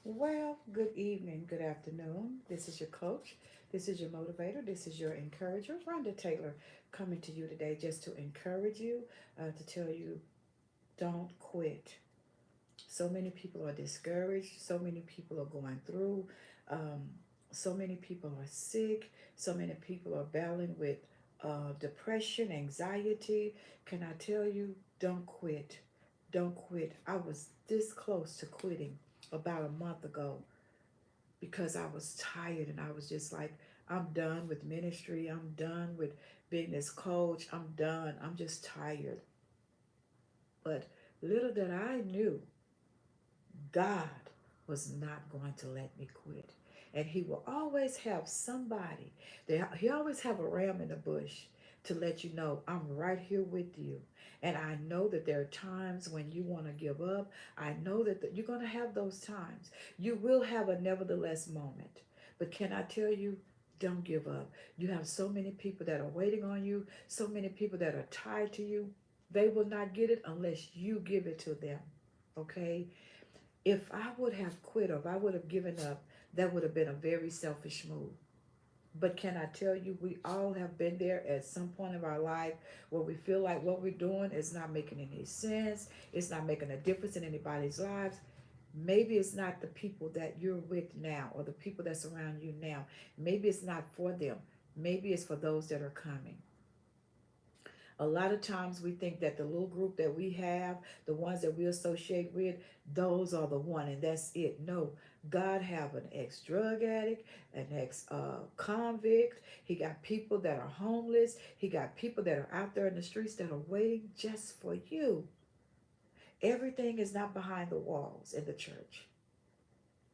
Well, good evening, good afternoon. This is your coach. This is your motivator. This is your encourager, Rhonda Taylor, coming to you today just to encourage you, to tell you don't quit. So many people are discouraged. So many people are going through. Um, so many people are sick. So many people are battling with depression, anxiety. Can I tell you, don't quit. Don't quit. I was this close to quitting about a month ago because I was tired and I was just like, I'm done with ministry. I'm done with being this coach. I'm done. I'm just tired. But little did I knew God was not going to let me quit. And he will always have somebody. He always have a ram in the bush to let you know I'm right here with you. And I know that there are times when you want to give up. I know that you're going to have those times. You will have a nevertheless moment. But can I tell you, don't give up. You have so many people that are waiting on you, so many people that are tied to you. They will not get it unless you give it to them. Okay? If I would have quit or if I would have given up, that would have been a very selfish move. But can I tell you, we all have been there at some point of our life where we feel like what we're doing is not making any sense, it's not making a difference in anybody's lives. Maybe it's not the people that you're with now or the people that's around you now. Maybe it's not for them. Maybe it's for those that are coming. A lot of times we think that the little group that we have, the ones that we associate with, those are the one and that's it. No, God have an ex-drug addict, an ex-convict. He got people that are homeless. He got people that are out there in the streets that are waiting just for you. Everything is not behind the walls in the church.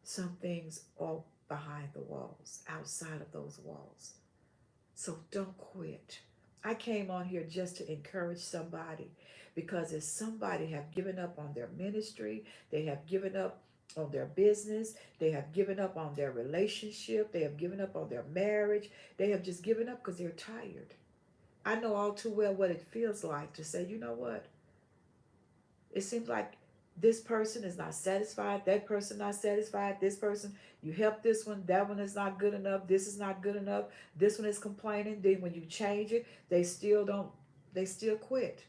Some things are behind the walls, outside of those walls. So don't quit. I came on here just to encourage somebody because if somebody have given up on their ministry, they have given up on their business, they have given up on their relationship, they have given up on their marriage, they have just given up because they're tired. I know all too well what it feels like to say, you know what? It seems like this person is not satisfied, that person not satisfied, this person, you help this one, that one is not good enough, this is not good enough, this one is complaining. Then when you change it, they still don't, they still quit.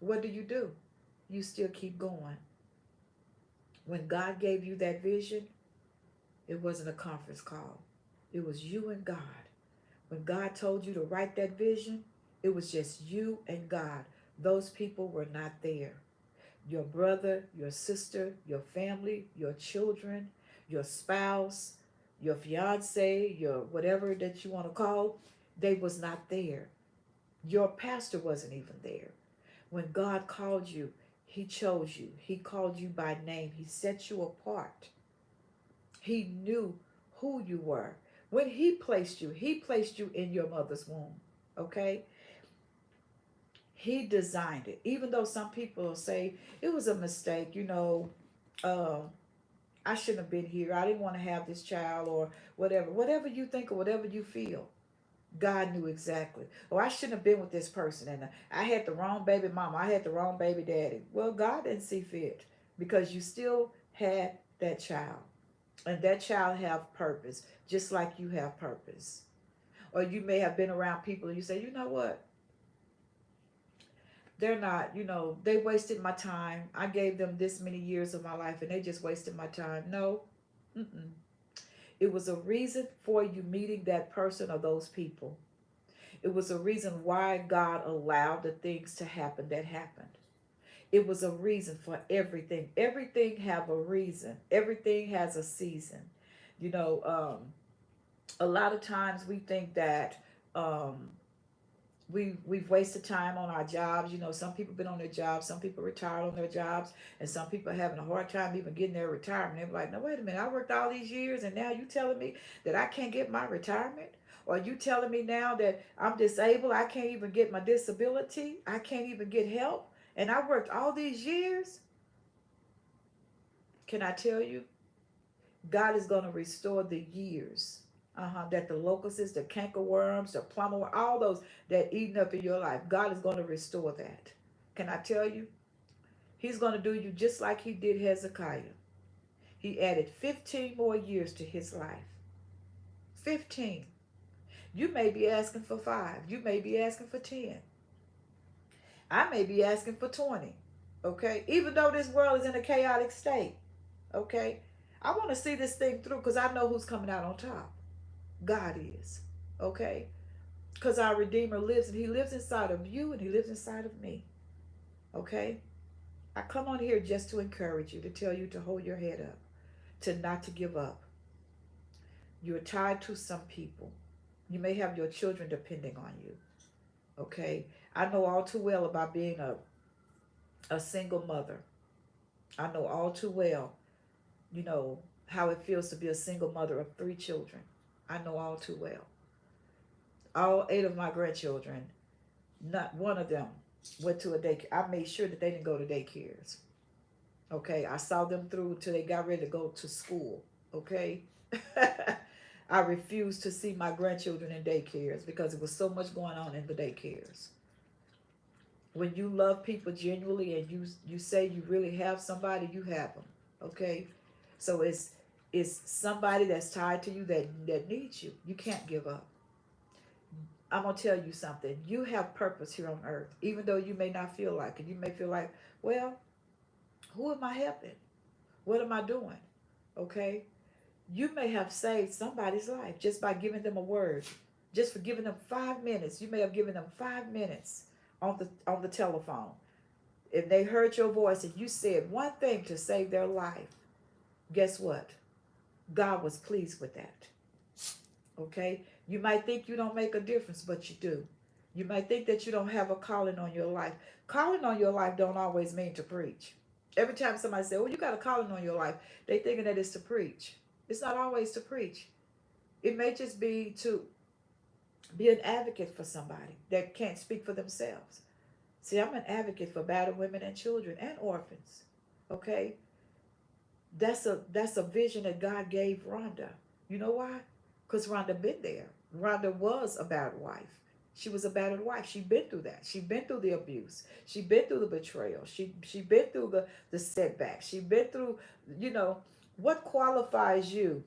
What do? You still keep going. When God gave you that vision, it wasn't a conference call. It was you and God. When God told you to write that vision, it was just you and God. Those people were not there. Your brother, your sister, your family, your children, your spouse, your fiance, your whatever that you want to call, they was not there. Your pastor wasn't even there. When God called you, he chose you. He called you by name. He set you apart. He knew who you were. When he placed you in your mother's womb. Okay? He designed it. Even though some people say it was a mistake, uh, I shouldn't have been here. I didn't want to have this child or whatever. Whatever you think or whatever you feel, God knew exactly. Oh, I shouldn't have been with this person, and I had the wrong baby mama. I had the wrong baby daddy. Well, God didn't see fit because you still had that child, and that child have purpose, just like you have purpose. Or you may have been around people and you say, you know what? They're not, they wasted my time. I gave them this many years of my life and they just wasted my time. No, mm-mm. It was a reason for you meeting that person or those people. It was a reason why God allowed the things to happen that happened. It was a reason for everything. Everything have a reason. Everything has a season. You know, a lot of times we think that um, we've wasted time on our jobs. Some people been on their jobs, some people retired on their jobs, and some people are having a hard time even getting their retirement. They're like, no, wait a minute, I worked all these years and now you telling me that I can't get my retirement? Or you telling me now that I'm disabled, I can't even get my disability, I can't even get help, and I worked all these years? Can I tell you, God is going to restore the years, that the locusts, the cankerworms, the plumber, all those that eaten up in your life. God is going to restore that. Can I tell you? He's going to do you just like he did Hezekiah. He added 15 more years to his life. 15. You may be asking for 5. You may be asking for 10. I may be asking for 20. Okay? Even though this world is in a chaotic state. Okay? I want to see this thing through because I know who's coming out on top. God is. Okay? Because our Redeemer lives, and he lives inside of you, and he lives inside of me. Okay? I come on here just to encourage you, to tell you to hold your head up, to not to give up. You're tied to some people. You may have your children depending on you. Okay? I know all too well about being a single mother. I know all too well, you know, how it feels to be a single mother of 3 children. I know all too well. All 8 of my grandchildren, not one of them went to a daycare. I made sure that they didn't go to daycares. Okay, I saw them through till they got ready to go to school. Okay, I refused to see my grandchildren in daycares because there was so much going on in the daycares. When you love people genuinely and you say you really have somebody, you have them. Okay, so it's somebody that's tied to you that needs you. You can't give up. I'm gonna tell you something. You have purpose here on earth, even though you may not feel like it. You may feel like, well, who am I helping? What am I doing? Okay, you may have saved somebody's life just by giving them a word, just for giving them 5 minutes. You may have given them 5 minutes on the telephone. If they heard your voice and you said one thing to save their life, guess what? God was pleased with that. Okay? You might think you don't make a difference, but you do. You might think that you don't have a calling on your life. Calling on your life don't always mean to preach. Every time somebody says, "Oh, you got a calling on your life," they thinking that it's to preach. It's not always to preach. It may just be to be an advocate for somebody that can't speak for themselves. See, I'm an advocate for battered women and children and orphans. Okay? That's a vision that God gave Rhonda. You know why? Because Rhonda been there. Rhonda was a battered wife. She was a battered wife. She been through that. She been through the abuse. She been through the betrayal. She been through the setbacks. She been through, you know, what qualifies you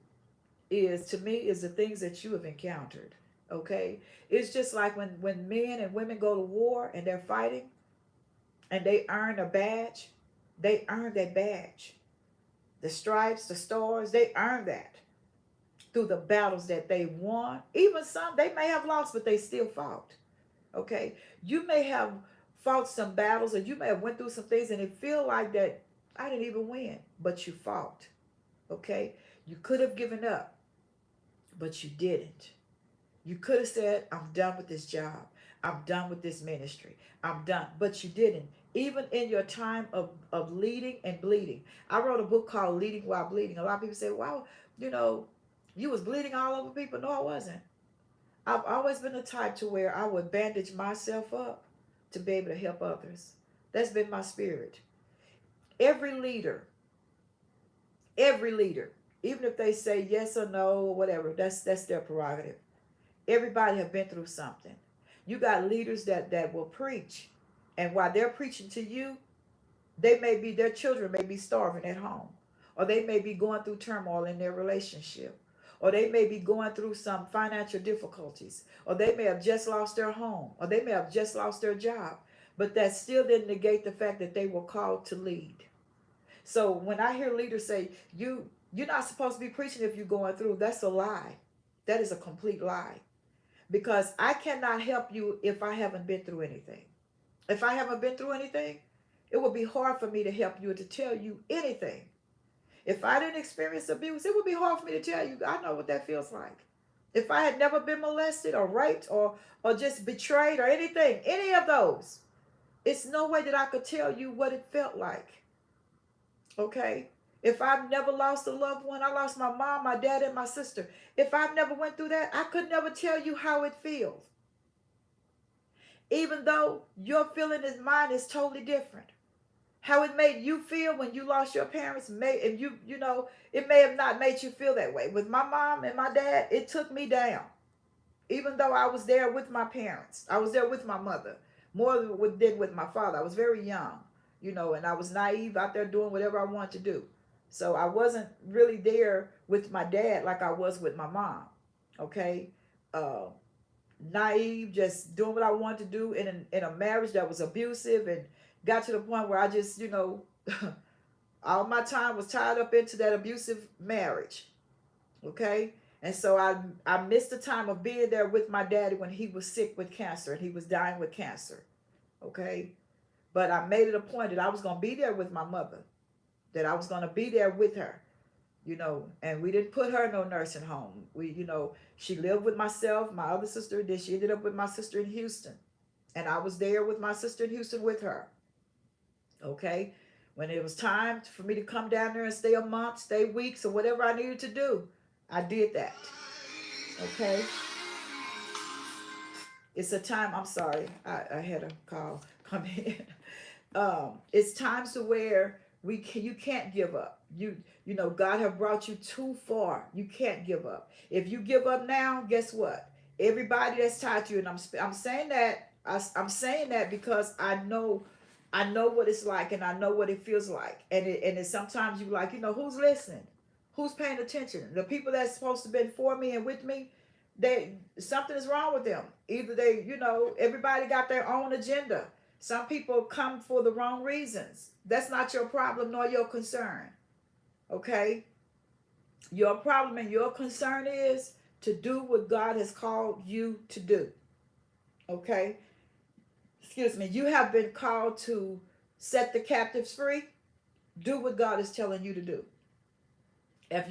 is, to me, is the things that you have encountered. Okay? It's just like when men and women go to war and they're fighting and they earn a badge, they earn that badge. The stripes, the stars, they earn that through the battles that they won. Even some, they may have lost, but they still fought. Okay? You may have fought some battles, or you may have went through some things and it feel like that I didn't even win, but you fought. Okay? You could have given up, but you didn't. You could have said, "I'm done with this job. I'm done with this ministry. I'm done." But you didn't. Even in your time of leading and bleeding. I wrote a book called Leading While Bleeding. A lot of people say, "Wow, you know, you was bleeding all over people." No, I wasn't. I've always been the type to where I would bandage myself up to be able to help others. That's been my spirit. Every leader, every leader, even if they say yes or no or whatever, that's their prerogative. Everybody have been through something. You got leaders that will preach, and while they're preaching to you, their children may be starving at home, or they may be going through turmoil in their relationship, or they may be going through some financial difficulties, or they may have just lost their home, or they may have just lost their job, but that still didn't negate the fact that they were called to lead. So when I hear leaders say you're not supposed to be preaching if you're going through, that's a lie. That is a complete lie. Because I cannot help you if I haven't been through anything. If I haven't been through anything, it would be hard for me to help you, to tell you anything. If I didn't experience abuse, it would be hard for me to tell you. I know what that feels like. If I had never been molested or raped or just betrayed or anything, any of those, it's no way that I could tell you what it felt like. Okay? If I've never lost a loved one, I lost my mom, my dad, and my sister. If I've never went through that, I could never tell you how it feels. Even though your feeling is mine is totally different. How it made you feel when you lost your parents, and you know, it may have not made you feel that way. With my mom and my dad, it took me down. Even though I was there with my parents, I was there with my mother more than with my father. I was very young, you know, and I was naive out there doing whatever I wanted to do. So I wasn't really there with my dad like I was with my mom. Okay. Uh, Naive, just doing what I wanted to do in a marriage that was abusive, and got to the point where I just, all my time was tied up into that abusive marriage. Okay. And so I missed the time of being there with my daddy when he was sick with cancer and he was dying with cancer. Okay. But I made it a point that I was going to be there with my mother, that I was going to be there with her, and we didn't put her in no nursing home. She lived with myself, my other sister, then she ended up with my sister in Houston. And I was there with my sister in Houston with her. Okay. When it was time for me to come down there and stay a month, stay weeks, or whatever I needed to do, I did that. Okay. It's a time, I'm sorry, I had a call come in. It's times to where you can't give up. God have brought you too far. You can't give up. If you give up now, guess what? Everybody that's tied to you, and I'm saying that I'm saying that because I know what it's like, and I know what it feels like, and it's sometimes you like, who's listening, who's paying attention. The people that's supposed to be for me and with me, something is wrong with them. Either everybody got their own agenda. Some people come for the wrong reasons. That's not your problem nor your concern. Okay? Your problem and your concern is to do what God has called you to do. Okay? Excuse me. You have been called to set the captives free. Do what God is telling you to do. If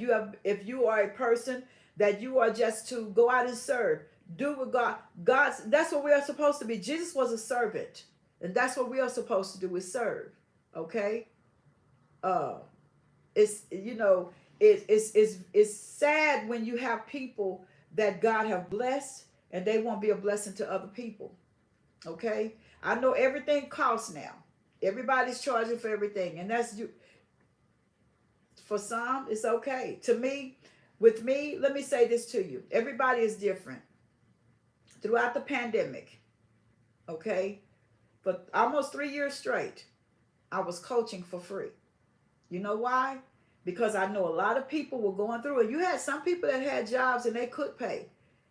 you are a person that you are just to go out and serve, do what that's what we are supposed to be. Jesus was a servant. And that's what we are supposed to do, is serve. Okay? It's it's sad when you have people that God have blessed and they won't be a blessing to other people. Okay? I know everything costs now. Everybody's charging for everything. And that's you. For some, it's okay. With me, let me say this to you. Everybody is different. Throughout the pandemic, okay? For almost 3 years straight, I was coaching for free. You know why? Because I know a lot of people were going through it. You had some people that had jobs and they could pay,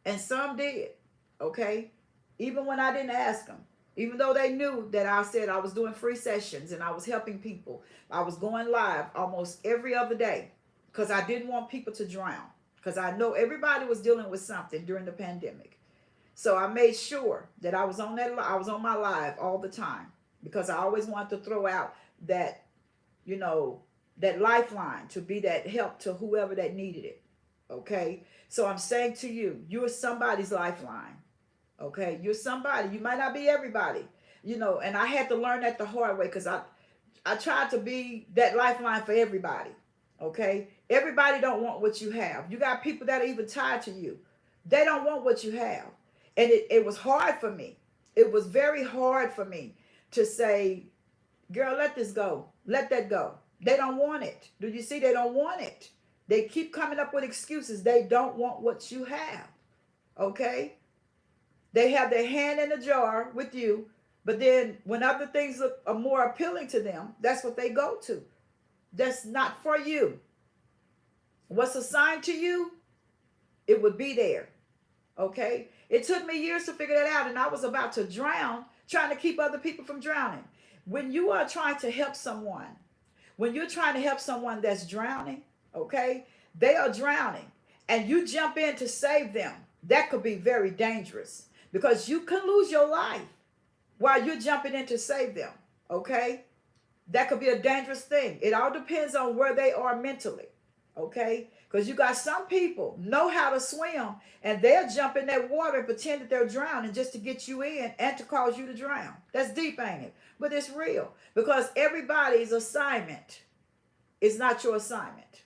and some did. Okay? Even when I didn't ask them. Even though they knew that I said I was doing free sessions and I was helping people. I was going live almost every other day because I didn't want people to drown. Because I know everybody was dealing with something during the pandemic. So I made sure that I was on my live all the time, because I always wanted to throw out that, that lifeline to be that help to whoever that needed it. Okay? So I'm saying to you, you're somebody's lifeline. Okay? You're somebody. You might not be everybody. And I had to learn that the hard way, because I tried to be that lifeline for everybody. Okay? Everybody don't want what you have. You got people that are even tied to you. They don't want what you have. And it was hard for me. It was very hard for me to say, girl, let this go. Let that go. They don't want it. Do you see? They don't want it. They keep coming up with excuses. They don't want what you have. Okay? They have their hand in a jar with you, but then when other things are more appealing to them, that's what they go to. That's not for you. What's assigned to you, it would be there. Okay? It took me years to figure that out, and I was about to drown trying to keep other people from drowning. When you are trying to help someone, when you're trying to help someone that's drowning, okay, they are drowning, and you jump in to save them, that could be very dangerous, because you can lose your life while you're jumping in to save them, okay? That could be a dangerous thing. It all depends on where they are mentally, okay? Because you got some people know how to swim, and they'll jump in that water and pretend that they're drowning just to get you in and to cause you to drown. That's deep, ain't it? But it's real, because everybody's assignment is not your assignment.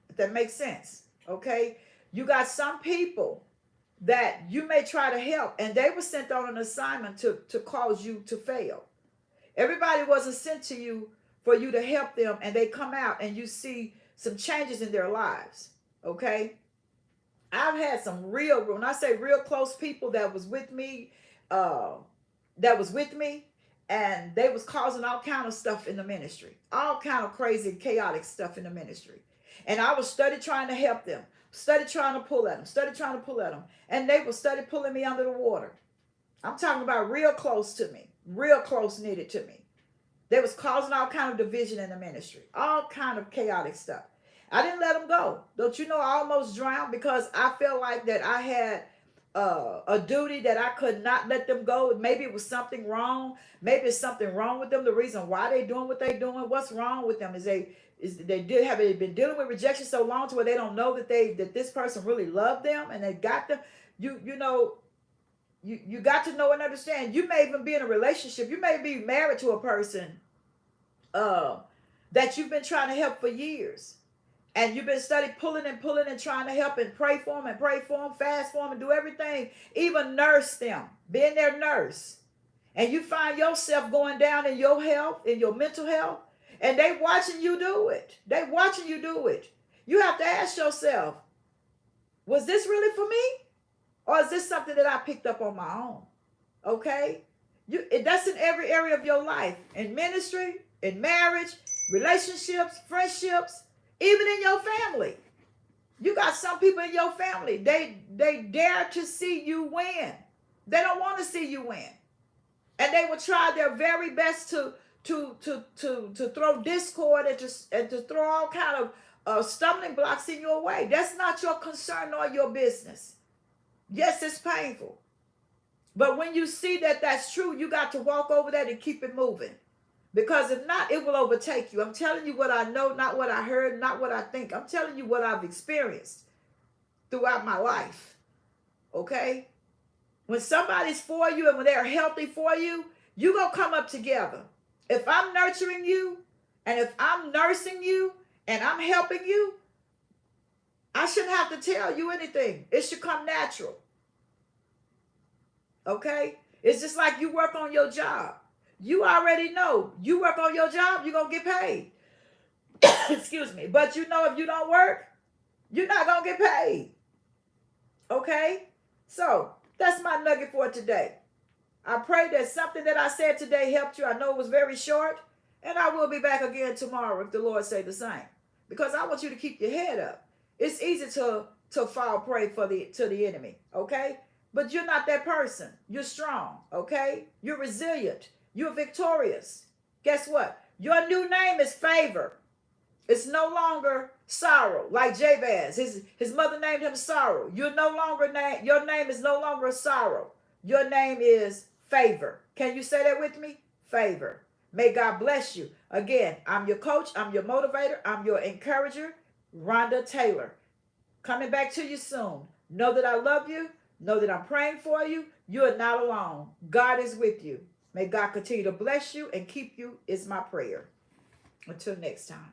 If that makes sense, okay? You got some people that you may try to help, and they were sent on an assignment to cause you to fail. Everybody wasn't sent to you for you to help them, and they come out and you see some changes in their lives. Okay? I've had some when I say real close people that was with me, and they was causing all kind of stuff in the ministry, all kind of crazy, chaotic stuff in the ministry. And I was study trying to help them, study trying to pull at them, study trying to pull at them, and they would study pulling me under the water. I'm talking about real close to me, real close knitted to me. They was causing all kind of division in the ministry, all kind of chaotic stuff. I didn't let them go. Don't you know I almost drowned because I felt like that I had a duty that I could not let them go. Maybe it was something wrong. Maybe it's something wrong with them. The reason why they doing what they doing. What's wrong with them is they been dealing with rejection so long to where they don't know that this person really loved them and they got them. You got to know and understand. You may even be in a relationship. You may be married to a person that you've been trying to help for years. And you've been pulling and trying to help and pray for them, fast for them, and do everything. Even nurse them, being their nurse. And you find yourself going down in your health, in your mental health, and they watching you do it. They watching you do it. You have to ask yourself, was this really for me? Or is this something that I picked up on my own? Okay? That's in every area of your life. In ministry, in marriage, relationships, friendships, even in your family. You got some people in your family, they dare to see you win. They don't want to see you win. And they will try their very best to throw discord and to throw all kind of stumbling blocks in your way. That's not your concern or your business. Yes, it's painful. But when you see that that's true, you got to walk over that and keep it moving. Because if not, it will overtake you. I'm telling you what I know, not what I heard, not what I think. I'm telling you what I've experienced throughout my life. Okay? When somebody's for you and when they're healthy for you, you're going to come up together. If I'm nurturing you and if I'm nursing you and I'm helping you, I shouldn't have to tell you anything. It should come natural. Okay? It's just like you work on your job. You already know. You work on your job, you're going to get paid. Excuse me. But you know if you don't work, you're not going to get paid. Okay? So, that's my nugget for today. I pray that something that I said today helped you. I know it was very short. And I will be back again tomorrow if the Lord say the same. Because I want you to keep your head up. It's easy to fall prey to the enemy. Okay? But you're not that person. You're strong. Okay? You're resilient. You're victorious. Guess what? Your new name is favor. It's no longer sorrow, like Jabez. His mother named him sorrow. Your name is no longer sorrow. Your name is favor. Can you say that with me? Favor. May God bless you. Again, I'm your coach. I'm your motivator. I'm your encourager, Rhonda Taylor. Coming back to you soon. Know that I love you. Know that I'm praying for you. You are not alone. God is with you. May God continue to bless you and keep you is my prayer. Until next time.